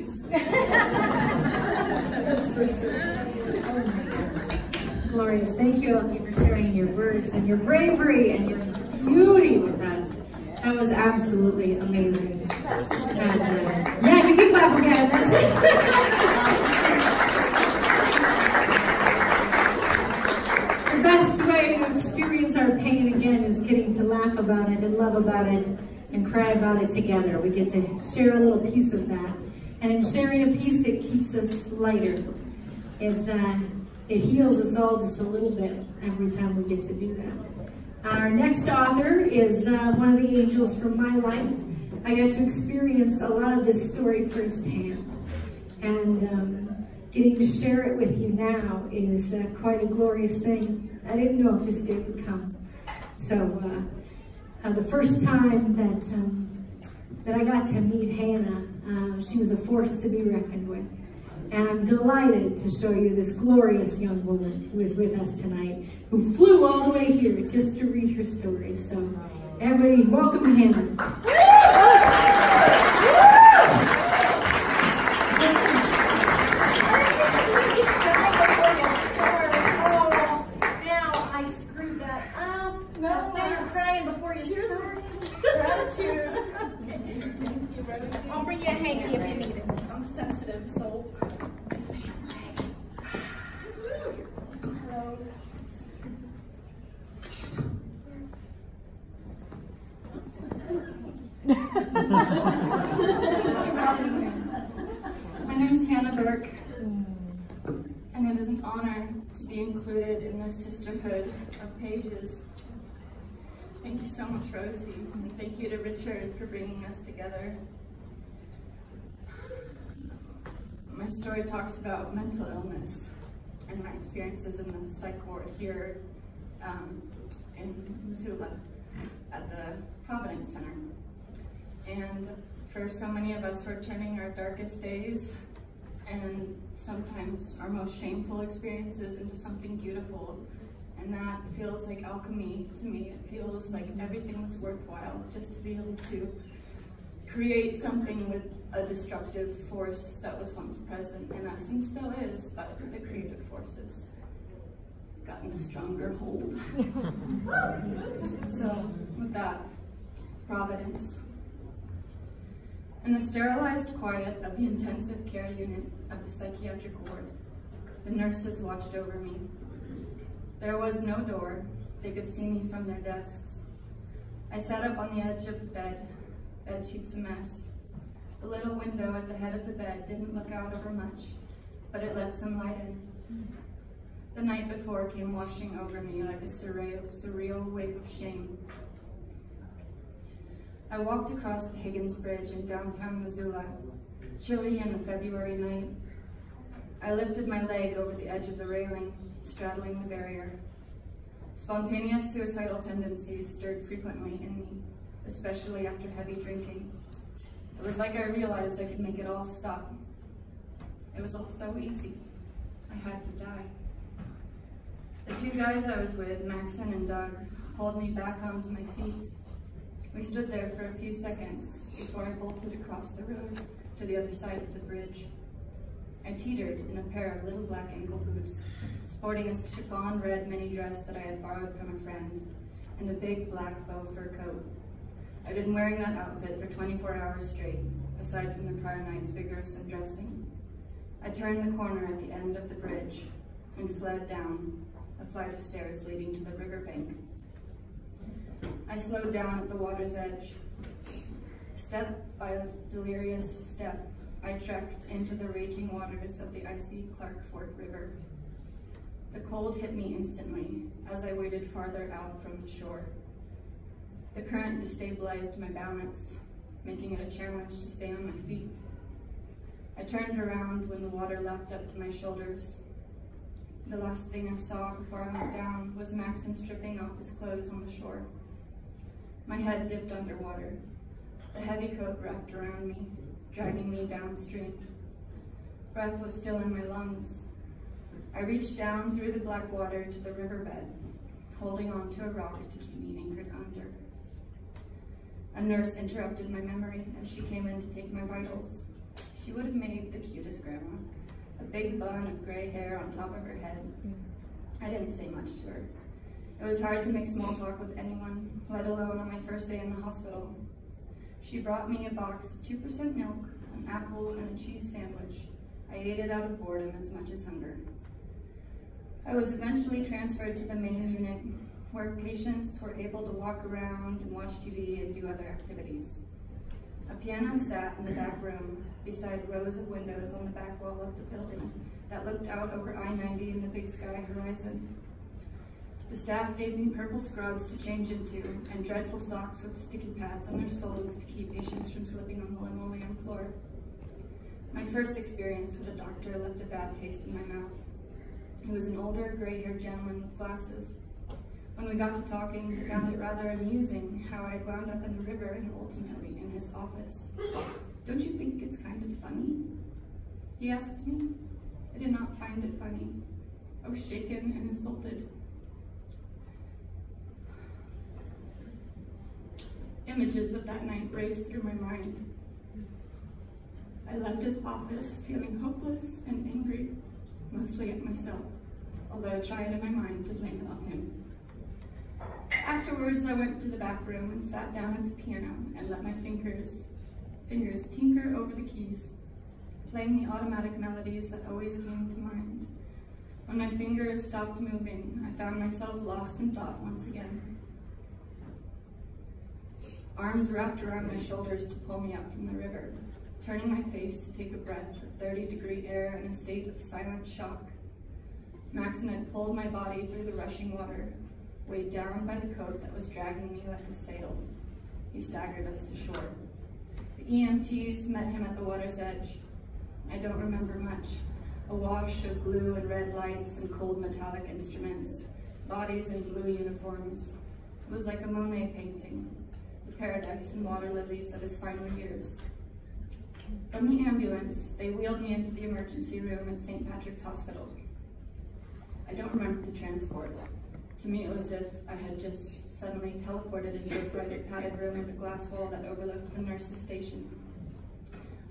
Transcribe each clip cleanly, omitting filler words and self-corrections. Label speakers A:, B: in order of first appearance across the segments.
A: please. That's great. Oh my gosh. Glorious. Thank you, Elkie, for sharing your words and your bravery and your beauty with us. That was absolutely amazing. And, yeah, you can clap again. That's it. The best way to experience our pain again is getting to laugh about it and love about it and cry about it together. We get to share a little piece of that. And in sharing a piece, it keeps us lighter. It heals us all just a little bit every time we get to do that. Our next author is one of the angels from my life. I got to experience a lot of this story firsthand. And getting to share it with you now is quite a glorious thing. I didn't know if this day would come. So the first time that I got to meet Hannah, she was a force to be reckoned with. And I'm delighted to show you this glorious young woman who is with us tonight, who flew all the way here just to read her story. So everybody, welcome Hannah.
B: Now I screwed that up. Now you're crying before you started. Gratitude. I'll bring you a hanky if you need it. I'm sensitive, so. Hello.
C: My name is Hannah Burke, and it is an honor to be included in this sisterhood of pages. Thank you so much, Rosie, and thank you to Richard for bringing us together. My story talks about mental illness and my experiences in the psych ward here in Missoula at the Providence Center. And for so many of us, we're turning our darkest days and sometimes our most shameful experiences into something beautiful. And that feels like alchemy to me. It feels like everything was worthwhile just to be able to create something with a destructive force that was once present in us and still is, but the creative force has gotten a stronger hold. So with that, Providence. In the sterilized quiet of the intensive care unit of the psychiatric ward, the nurses watched over me. There was no door. They could see me from their desks. I sat up on the edge of the bed sheets a mess. The little window at the head of the bed didn't look out over much, but it let some light in. The night before came washing over me like a surreal wave of shame. I walked across the Higgins Bridge in downtown Missoula, chilly in the February night. I lifted my leg over the edge of the railing, straddling the barrier. Spontaneous suicidal tendencies stirred frequently in me, especially after heavy drinking. It was like I realized I could make it all stop. It was all so easy. I had to die. The two guys I was with, Maxon and Doug, hauled me back onto my feet. We stood there for a few seconds before I bolted across the road to the other side of the bridge. I teetered in a pair of little black ankle boots, sporting a chiffon red mini dress that I had borrowed from a friend, and a big black faux fur coat. I'd been wearing that outfit for 24 hours straight, aside from the prior night's vigorous undressing. I turned the corner at the end of the bridge and fled down a flight of stairs leading to the riverbank. I slowed down at the water's edge. Step by delirious step, I trekked into the raging waters of the icy Clark Fork River. The cold hit me instantly as I waded farther out from the shore. The current destabilized my balance, making it a challenge to stay on my feet. I turned around when the water lapped up to my shoulders. The last thing I saw before I went down was Maxon stripping off his clothes on the shore. My head dipped underwater. The heavy coat wrapped around me, dragging me downstream. Breath was still in my lungs. I reached down through the black water to the riverbed, holding on to a rock to keep me anchored under. A nurse interrupted my memory as she came in to take my vitals. She would have made the cutest grandma, a big bun of gray hair on top of her head. I didn't say much to her. It was hard to make small talk with anyone, let alone on my first day in the hospital. She brought me a box of 2% milk, an apple, and a cheese sandwich. I ate it out of boredom as much as hunger. I was eventually transferred to the main unit, where patients were able to walk around and watch TV and do other activities. A piano sat in the back room, beside rows of windows on the back wall of the building that looked out over I-90 and the Big Sky horizon. The staff gave me purple scrubs to change into and dreadful socks with sticky pads on their soles to keep patients from slipping on the linoleum floor. My first experience with a doctor left a bad taste in my mouth. He was an older, gray-haired gentleman with glasses. When we got to talking, he found it rather amusing how I wound up in the river and ultimately in his office. "Don't you think it's kind of funny?" he asked me. I did not find it funny. I was shaken and insulted. Images of that night raced through my mind. I left his office feeling hopeless and angry, mostly at myself, although I tried in my mind to blame it on him. Afterwards, I went to the back room and sat down at the piano and let my fingers tinker over the keys, playing the automatic melodies that always came to mind. When my fingers stopped moving, I found myself lost in thought once again. Arms wrapped around my shoulders to pull me up from the river, turning my face to take a breath of 30-degree air in a state of silent shock. Maxon had pulled my body through the rushing water, weighed down by the coat that was dragging me like a sail. He staggered us to shore. The EMTs met him at the water's edge. I don't remember much. A wash of blue and red lights and cold metallic instruments, bodies in blue uniforms. It was like a Monet painting, the paradise and water lilies of his final years. From the ambulance, they wheeled me into the emergency room at St. Patrick's Hospital. I don't remember the transport. To me, it was as if I had just suddenly teleported into a bright padded room with a glass wall that overlooked the nurse's station.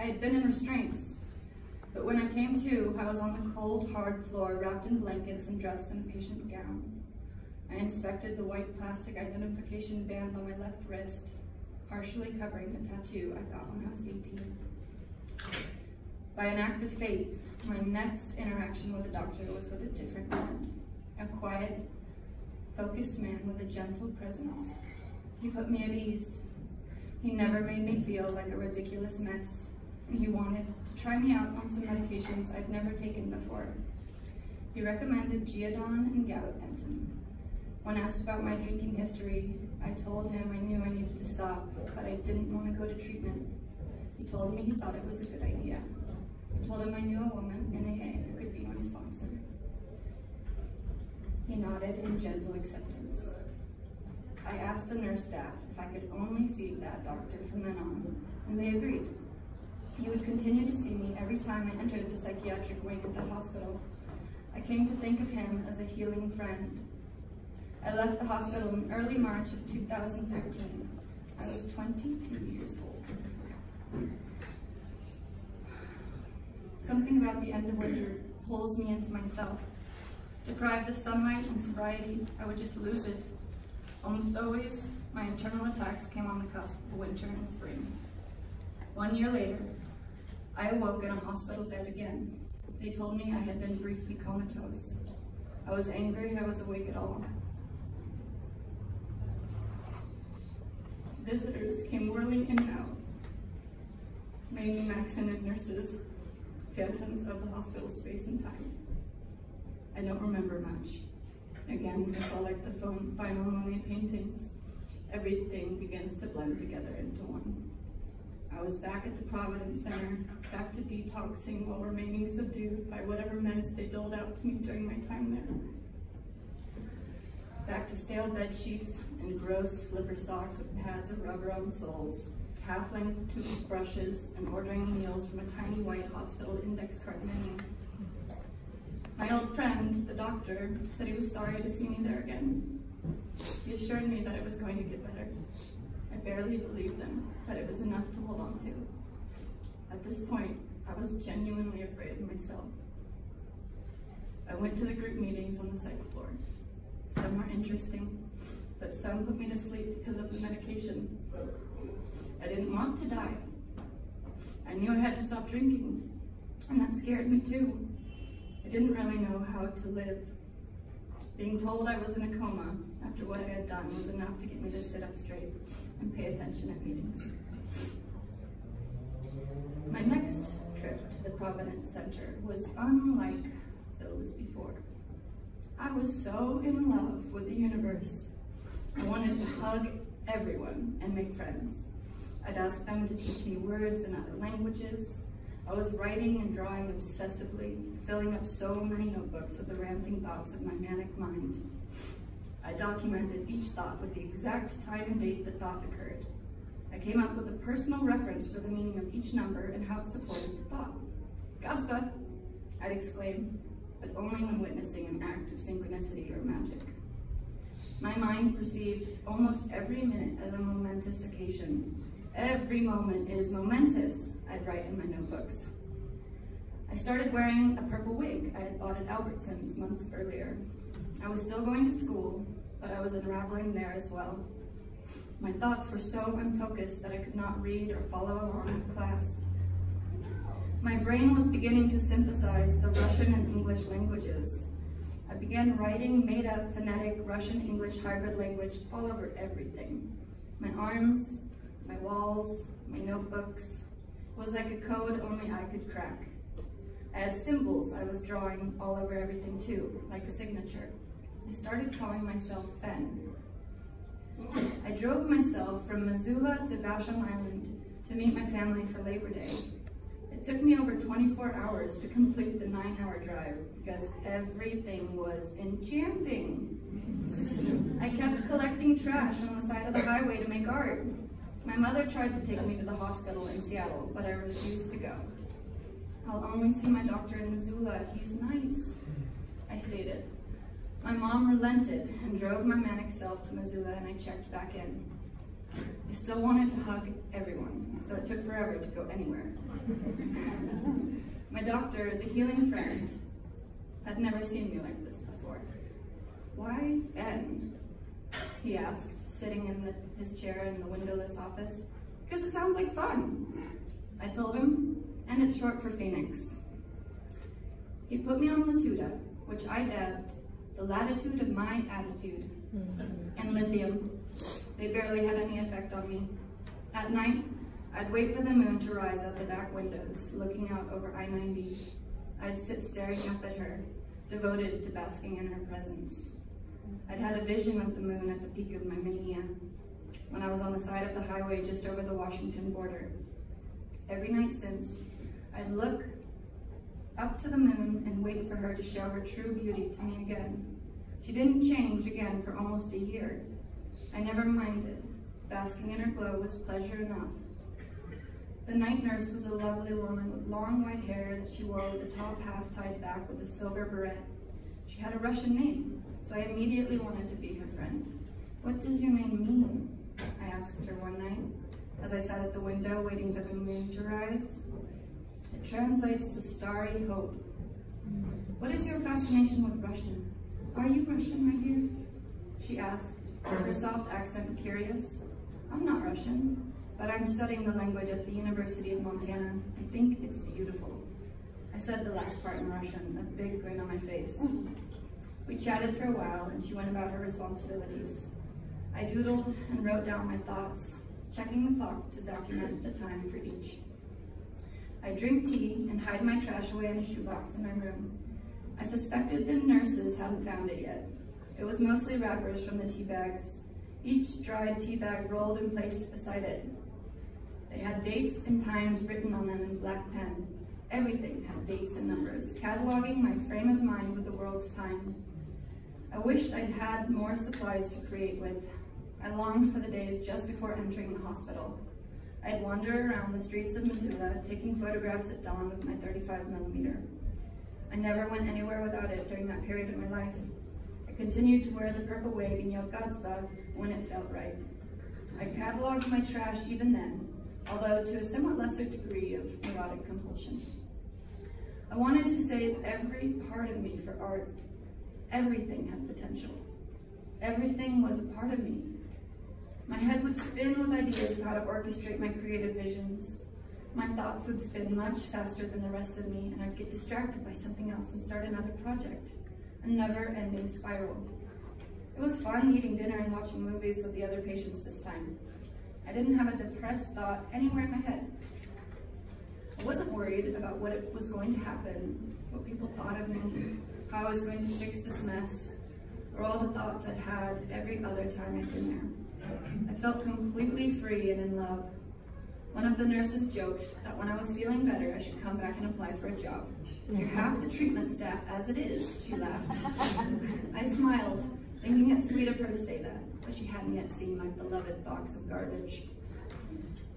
C: I had been in restraints, but when I came to, I was on the cold, hard floor, wrapped in blankets and dressed in a patient gown. I inspected the white plastic identification band on my left wrist, partially covering the tattoo I got when I was 18. By an act of fate, my next interaction with the doctor was with a different man, a quiet, focused man with a gentle presence. He put me at ease. He never made me feel like a ridiculous mess, and he wanted to try me out on some medications I'd never taken before. He recommended Geodon and gabapentin. When asked about my drinking history, I told him I knew I needed to stop, but I didn't want to go to treatment. He told me he thought it was a good idea. I told him I knew a woman in AA who could be my sponsor. He nodded in gentle acceptance. I asked the nurse staff if I could only see that doctor from then on, and they agreed. He would continue to see me every time I entered the psychiatric wing at the hospital. I came to think of him as a healing friend. I left the hospital in early March of 2013. I was 22 years old. Something about the end of winter pulls me into myself. Deprived of sunlight and sobriety, I would just lose it. Almost always, my internal attacks came on the cusp of winter and spring. 1 year later, I awoke in a hospital bed again. They told me I had been briefly comatose. I was angry I was awake at all. Visitors came whirling in and out, mainly Maxon and nurses, phantoms of the hospital space and time. I don't remember much. Again, it's all like the final Monet paintings. Everything begins to blend together into one. I was back at the Providence Center, back to detoxing while remaining subdued by whatever meds they doled out to me during my time there. Back to stale bed sheets and gross slipper socks with pads of rubber on the soles, half-length toothbrushes, and ordering meals from a tiny white hospital index card menu. My old friend, the doctor, said he was sorry to see me there again. He assured me that it was going to get better. I barely believed him, but it was enough to hold on to. At this point, I was genuinely afraid of myself. I went to the group meetings on the second floor. Some were interesting, but some put me to sleep because of the medication. I didn't want to die. I knew I had to stop drinking, and that scared me too. I didn't really know how to live. Being told I was in a coma after what I had done was enough to get me to sit up straight and pay attention at meetings. My next trip to the Providence Center was unlike those before. I was so in love with the universe. I wanted to hug everyone and make friends. I'd ask them to teach me words in other languages. I was writing and drawing obsessively, filling up so many notebooks with the ranting thoughts of my manic mind. I documented each thought with the exact time and date the thought occurred. I came up with a personal reference for the meaning of each number and how it supported the thought. "Godspell," I'd exclaim, but only when witnessing an act of synchronicity or magic. My mind perceived almost every minute as a momentous occasion. "Every moment is momentous," I'd write in my notebooks. I started wearing a purple wig I had bought at Albertsons months earlier. I was still going to school, but I was unraveling there as well. My thoughts were so unfocused that I could not read or follow along with class. My brain was beginning to synthesize the Russian and English languages. I began writing made-up phonetic Russian-English hybrid language all over everything. My arms, my walls, my notebooks. It was like a code only I could crack. I had symbols I was drawing all over everything too, like a signature. I started calling myself Fen. I drove myself from Missoula to Vashon Island to meet my family for Labor Day. It took me over 24 hours to complete the 9-hour drive because everything was enchanting. I kept collecting trash on the side of the highway to make art. My mother tried to take me to the hospital in Seattle, but I refused to go. "I'll only see my doctor in Missoula. He's nice," I stated. My mom relented and drove my manic self to Missoula, and I checked back in. I still wanted to hug everyone, so it took forever to go anywhere. My doctor, the healing friend, had never seen me like this before. "Why Fen?" he asked, sitting in his chair in the windowless office. "Because it sounds like fun," I told him, "and it's short for Phoenix." He put me on Latuda, which I dubbed the latitude of my attitude, and lithium. They barely had any effect on me. At night, I'd wait for the moon to rise out the back windows, looking out over I-90. I'd sit staring up at her, devoted to basking in her presence. I'd had a vision of the moon at the peak of my mania, when I was on the side of the highway just over the Washington border. Every night since, I'd look up to the moon and wait for her to show her true beauty to me again. She didn't change again for almost a year. I never minded. Basking in her glow was pleasure enough. The night nurse was a lovely woman with long white hair that she wore with the top half tied back with a silver beret. She had a Russian name, so I immediately wanted to be her friend. "What does your name mean?" I asked her one night, as I sat at the window waiting for the moon to rise. "It translates to starry hope." "What is your fascination with Russian? Are you Russian, my dear?" she asked, her soft accent curious. "I'm not Russian, but I'm studying the language at the University of Montana. I think it's beautiful." I said the last part in Russian, a big grin on my face. We chatted for a while, and she went about her responsibilities. I doodled and wrote down my thoughts, checking the clock to document the time for each. I'd drink tea and hide my trash away in a shoebox in my room. I suspected the nurses hadn't found it yet. It was mostly wrappers from the tea bags, each dried tea bag rolled and placed beside it. They had dates and times written on them in black pen. Everything had dates and numbers, cataloging my frame of mind with the world's time. I wished I'd had more supplies to create with. I longed for the days just before entering the hospital. I'd wander around the streets of Missoula, taking photographs at dawn with my 35mm. I never went anywhere without it during that period of my life. I continued to wear the purple wig and yell Godspell when it felt right. I cataloged my trash even then, although to a somewhat lesser degree of neurotic compulsion. I wanted to save every part of me for art. Everything had potential. Everything was a part of me. My head would spin with ideas of how to orchestrate my creative visions. My thoughts would spin much faster than the rest of me, and I'd get distracted by something else and start another project, a never-ending spiral. It was fun eating dinner and watching movies with the other patients this time. I didn't have a depressed thought anywhere in my head. I wasn't worried about what was going to happen, what people thought of me, how I was going to fix this mess, or all the thoughts I'd had every other time I'd been there. I felt completely free and in love. One of the nurses joked that when I was feeling better, I should come back and apply for a job. You're half the treatment staff as it is, she laughed. I smiled, thinking it sweet of her to say that, but she hadn't yet seen my beloved box of garbage.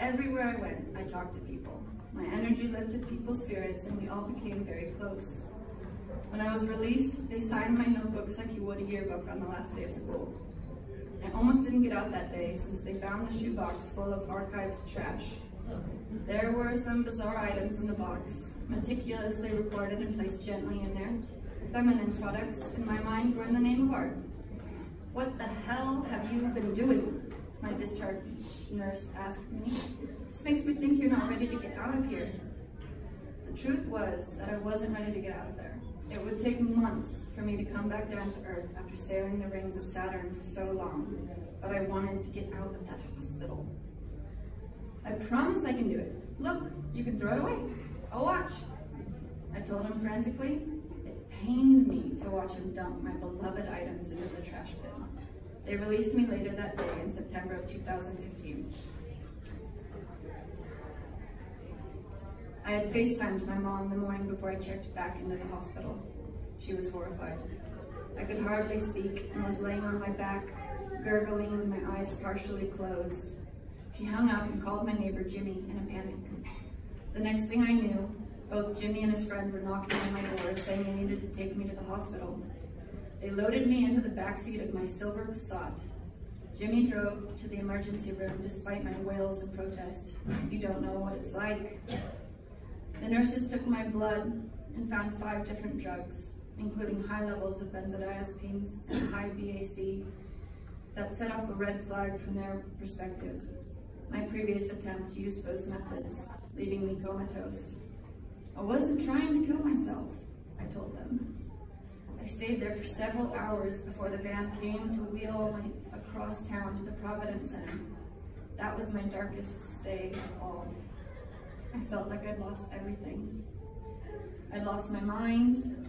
C: Everywhere I went, I talked to people. My energy lifted people's spirits, and we all became very close. When I was released, they signed my notebooks like you would a yearbook on the last day of school. I almost didn't get out that day since they found the shoebox full of archived trash. There were some bizarre items in the box, meticulously recorded and placed gently in there. Feminine products, in my mind, were in the name of art. What the hell have you been doing? My discharge nurse asked me. This makes me think you're not ready to get out of here. The truth was that I wasn't ready to get out of there. It would take months for me to come back down to earth after sailing the rings of Saturn for so long, but I wanted to get out of that hospital. I promise I can do it. Look, you can throw it away. I'll watch. I told him frantically. It pained me to watch him dump my beloved items into the trash bin. They released me later that day in September of 2015. I had FaceTimed my mom the morning before I checked back into the hospital. She was horrified. I could hardly speak and was laying on my back, gurgling with my eyes partially closed. She hung up and called my neighbor Jimmy in a panic. The next thing I knew, both Jimmy and his friend were knocking on my door saying they needed to take me to the hospital. They loaded me into the backseat of my silver Passat. Jimmy drove to the emergency room despite my wails and protest. You don't know what it's like. The nurses took my blood and found 5 different drugs, including high levels of benzodiazepines and high BAC, that set off a red flag from their perspective. My previous attempt used those methods, leaving me comatose. I wasn't trying to kill myself, I told them. I stayed there for several hours before the van came to wheel me across town to the Providence Center. That was my darkest stay of all. I felt like I'd lost everything. I'd lost my mind,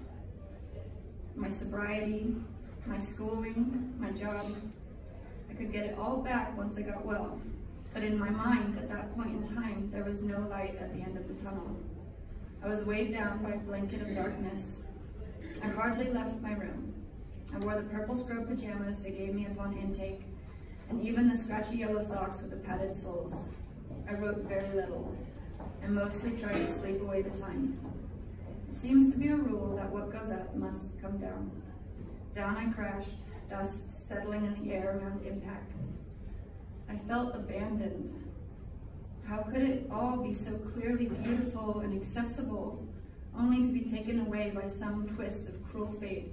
C: my sobriety, my schooling, my job. I could get it all back once I got well, but in my mind at that point in time, there was no light at the end of the tunnel. I was weighed down by a blanket of darkness. I hardly left my room. I wore the purple scrub pajamas they gave me upon intake, and even the scratchy yellow socks with the padded soles. I wrote very little, and mostly tried to sleep away the time. It seems to be a rule that what goes up must come down. Down I crashed, dust settling in the air around impact. I felt abandoned. How could it all be so clearly beautiful and accessible, only to be taken away by some twist of cruel fate?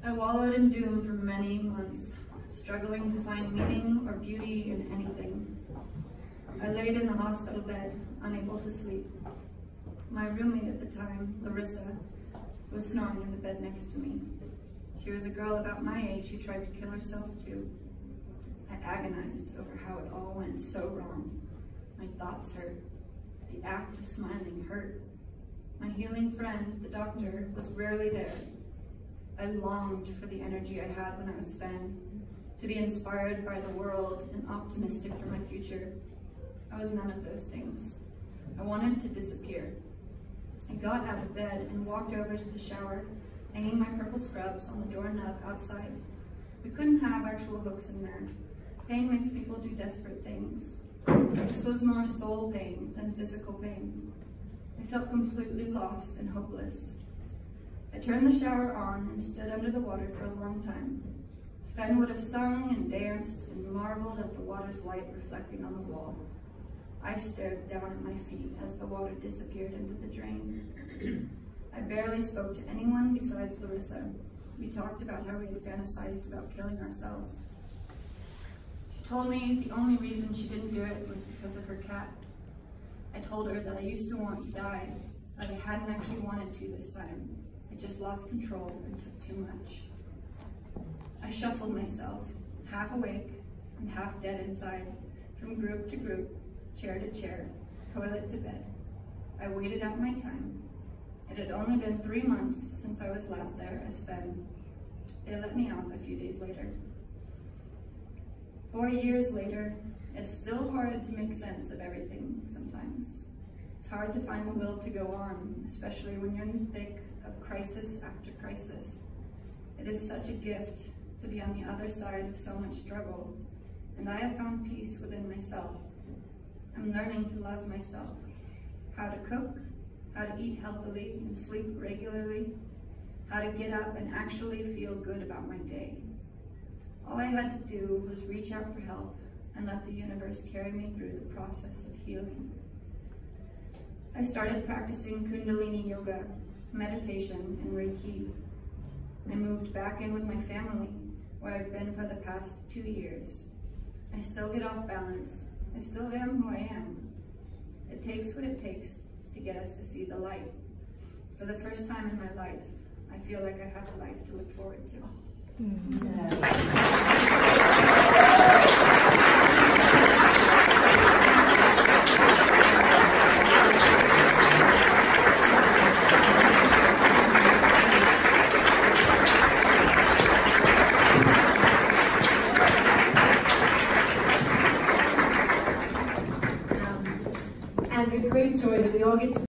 C: I wallowed in doom for many months, struggling to find meaning or beauty in anything. I laid in the hospital bed, unable to sleep. My roommate at the time, Larissa, was snoring in the bed next to me. She was a girl about my age who tried to kill herself too. I agonized over how it all went so wrong. My thoughts hurt. The act of smiling hurt. My healing friend, the doctor, was rarely there. I longed for the energy I had when I was Sven, to be inspired by the world and optimistic for my future. I was none of those things. I wanted to disappear. I got out of bed and walked over to the shower, hanging my purple scrubs on the doorknob outside. We couldn't have actual hooks in there. Pain makes people do desperate things. This was more soul pain than physical pain. I felt completely lost and hopeless. I turned the shower on and stood under the water for a long time. Fen would have sung and danced and marveled at the water's light reflecting on the wall. I stared down at my feet as the water disappeared into the drain. I barely spoke to anyone besides Larissa. We talked about how we had fantasized about killing ourselves. She told me the only reason she didn't do it was because of her cat. I told her that I used to want to die, but I hadn't actually wanted to this time. I just lost control and took too much. I shuffled myself, half awake and half dead inside, from group to group, chair to chair, toilet to bed. I waited out my time. It had only been 3 months since I was last there as fed. They let me out a few days later. 4 years later, it's still hard to make sense of everything sometimes. It's hard to find the will to go on, especially when you're in the thick of crisis after crisis. It is such a gift to be on the other side of so much struggle, and I have found peace within myself. I'm learning to love myself, how to cook, how to eat healthily and sleep regularly, how to get up and actually feel good about my day. All I had to do was reach out for help and let the universe carry me through the process of healing. I started practicing Kundalini yoga, meditation, and Reiki. I moved back in with my family, where I've been for the past 2 years. I still get off balance. I still am who I am. It takes what it takes to get us to see the light. For the first time in my life, I feel like I have a life to look forward to.
A: And with great joy that we all get to